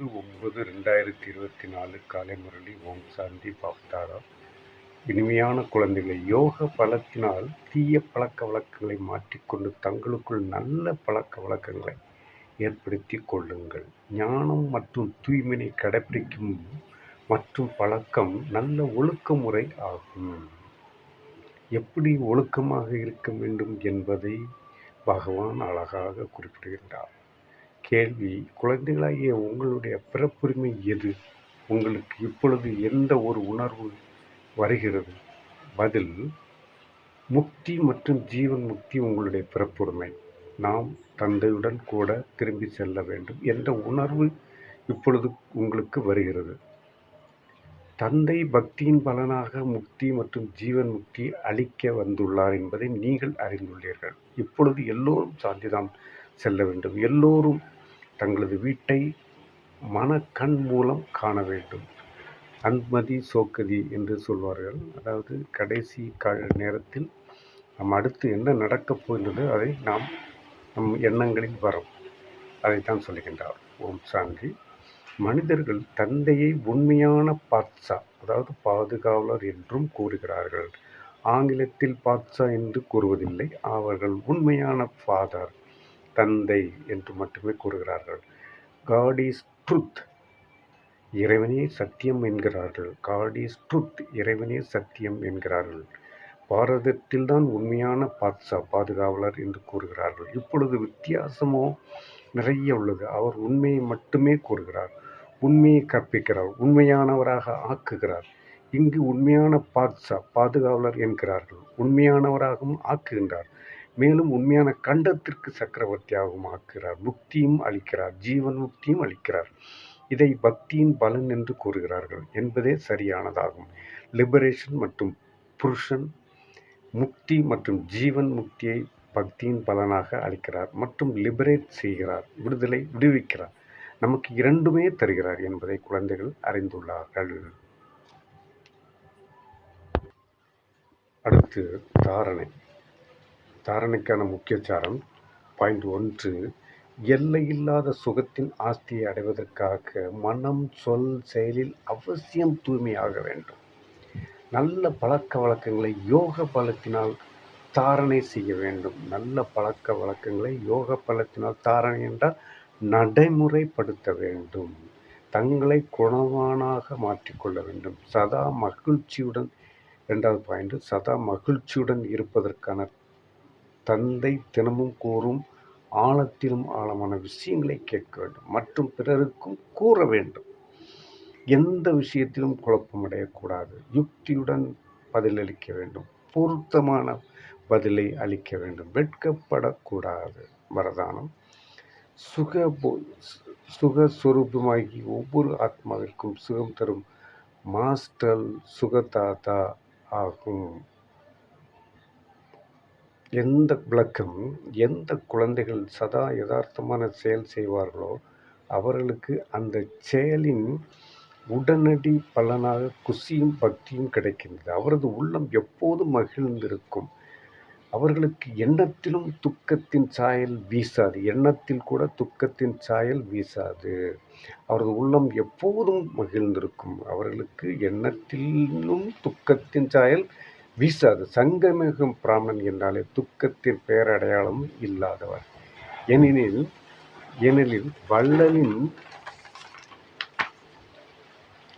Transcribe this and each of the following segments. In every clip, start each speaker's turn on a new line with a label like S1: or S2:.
S1: 19/9/2024 காலை முரளி. ஓம் சாந்தி பாப்தாரா. இனிமையான குழந்தைகளை, யோக பலத்தினால் தீய பழக்க வழக்கங்களை மாற்றிக்கொண்டு தங்களுக்குள் நல்ல பழக்க வழக்கங்களை ஏற்படுத்தி கொள்ளுங்கள். ஞானம் மற்றும் தூய்மையை கடைபிடிக்கும் மற்றும் பழக்கம் நல்ல ஒழுக்க முறை ஆகும். எப்படி ஒழுக்கமாக இருக்க வேண்டும் என்பதை பகவான் அழகாக குறிப்பிடுகின்றார். கேள்வி: குழந்தைகளாகிய உங்களுடைய பிறப்புரிமை எது? உங்களுக்கு இப்பொழுது எந்த ஒரு உணர்வு வருகிறது? பதில்: முக்தி மற்றும் ஜீவன் முக்தி உங்களுடைய பிறப்புரிமை. நாம் தந்தையுடன் கூட திரும்பி செல்ல வேண்டும் என்ற உணர்வு இப்பொழுது உங்களுக்கு வருகிறது. தந்தை பக்தியின் பலனாக முக்தி மற்றும் ஜீவன் முக்தி அளிக்க வந்துள்ளார் என்பதை நீங்கள் அறிந்துள்ளீர்கள். இப்பொழுது எல்லோரும் சாந்திதான் செல்ல வேண்டும். எல்லோரும் தங்களது வீட்டை மனக்கண் மூலம் காண வேண்டும். அன்மதி சோக்கதி என்று சொல்வார்கள். அதாவது கடைசி நேரத்தில் நம் அடுத்து என்ன நடக்கப் போகின்றது அதை நம் எண்ணங்களில் வரும். அதைத்தான் சொல்லுகின்றார். ஓம் சாந்தி. மனிதர்கள் தந்தையை உண்மையான பாட்சா, அதாவது பாதுகாவலர் என்றும் கூறுகிறார்கள். ஆங்கிலத்தில் பாட்சா என்று கூறுவதில்லை. அவர்கள் உண்மையான ஃபாதர், தந்தை என்று மட்டுமே கூறுகிறார்கள். காட் இஸ் ட்ரூத், இறைவனே சத்தியம் என்கிறார்கள். காட் இஸ் ட்ரூத், இறைவனே சத்தியம் என்கிறார்கள். பாரதத்தில் தான் உண்மையான பாட்சா, பாதுகாவலர் என்று கூறுகிறார்கள். இப்பொழுது வித்தியாசமோ நிறைய உள்ளது. அவர் உண்மையை மட்டுமே கூறுகிறார், உண்மையை கற்பிக்கிறார், உண்மையானவராக ஆக்குகிறார். இங்கு உண்மையான பாட்சா, பாதுகாவலர் என்கிறார்கள். உண்மையானவராகவும் ஆக்குகின்றார். மேலும் உண்மையான கண்டத்திற்கு சக்கரவர்த்தியாகவும் ஆக்குகிறார். முக்தியும் அளிக்கிறார், ஜீவன் முக்தியும் அளிக்கிறார். இதை பக்தியின் பலன் என்று கூறுகிறார்கள் என்பதே சரியானதாகும். லிபரேஷன் மற்றும் புருஷன் முக்தி மற்றும் ஜீவன் முக்தியை பக்தியின் பலனாக அளிக்கிறார் மற்றும் லிபரேட் செய்கிறார், விடுவிக்கிறார். நமக்கு இரண்டுமே தருகிறார் என்பதை குழந்தைகள் அறிந்துள்ளார்கள். அடுத்து தாரணை. தாரணைக்கான முக்கிய சாரம். பாயிண்ட் 1: எல்லையில்லாத சுகத்தின் ஆஸ்தியை அடைவதற்காக மனம், சொல், செயலில் அவசியம் தூய்மையாக வேண்டும். நல்ல பழக்க வழக்கங்களை யோக பலத்தினால் தாரணை செய்ய வேண்டும். நல்ல பழக்க வழக்கங்களை யோக பலத்தினால் தாரணை என்றால் நடைமுறைப்படுத்த வேண்டும். தங்களை குணவானாக மாற்றிக்கொள்ள வேண்டும். சதா மகிழ்ச்சியுடன். 2வது பாயிண்ட், சதா மகிழ்ச்சியுடன் இருப்பதற்கான தந்தை தினமும் கூறும் ஆழத்திலும் ஆழமான விஷயங்களை கேட்க வேண்டும் மற்றும் பிறருக்கும் கூற வேண்டும். எந்த விஷயத்திலும் குழப்பமடையக்கூடாது. யுக்தியுடன் பதிலளிக்க வேண்டும். பொருத்தமான பதிலை அளிக்க வேண்டும். வெட்கப்படக்கூடாது. வரதானம்: சுகஸ்வரூபமாகி ஒவ்வொரு ஆத்மாவிற்கும் சுகம் தரும் மாஸ்டர் சுகதாதா ஆகும். எந்த குழந்தைகள் சதா யதார்த்தமான செயல் செய்வார்களோ அவர்களுக்கு அந்த செயலின் உடனடி பலனாக குசியும் பக்தியும் கிடைக்கின்றது. அவரது உள்ளம் எப்போதும் மகிழ்ந்திருக்கும். அவர்களுக்கு எண்ணத்திலும் துக்கத்தின் சாயல் வீசாது. எண்ணத்தில் கூட துக்கத்தின் சாயல் வீசாது. அவரது உள்ளம் எப்போதும் மகிழ்ந்திருக்கும். அவர்களுக்கு எண்ணத்திலும் துக்கத்தின் சாயல் வீசாது. சங்கமிகும் பிராமணன் என்றாலே துக்கத்தின் பெயரடையாளம் இல்லாதவர். ஏனெனில் வள்ளலின்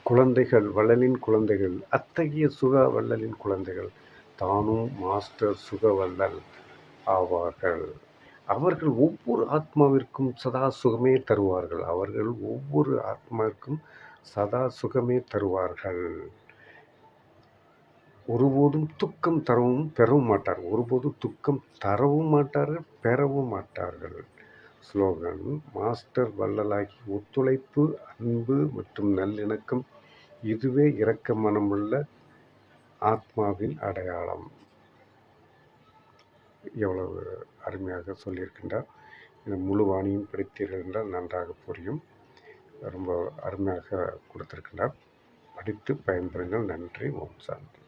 S1: குழந்தைகள் அத்தகைய சுக வள்ளலின் குழந்தைகள் தானும் மாஸ்டர் சுக வள்ளல் ஆவார்கள். அவர்கள் ஒவ்வொரு ஆத்மாவிற்கும் சதா சுகமே தருவார்கள். ஒருபோதும் துக்கம் பெறவும் மாட்டார்கள், பெறவும் மாட்டார்கள். ஸ்லோகன்: மாஸ்டர் வள்ளலாகி ஒத்துழைப்பு, அன்பு மற்றும் நல்லிணக்கம், இதுவே இரக்க மனமுள்ள ஆத்மாவின் அடையாளம். எவ்வளவு அருமையாக சொல்லியிருக்கின்றார். இந்த முழு வாணியும் படித்தீர்கள் என்றால் நன்றாக புரியும். ரொம்ப அருமையாக கொடுத்திருக்கின்றார். படித்து பயன்பெறுங்கள். நன்றி. ஓம் சாந்தி.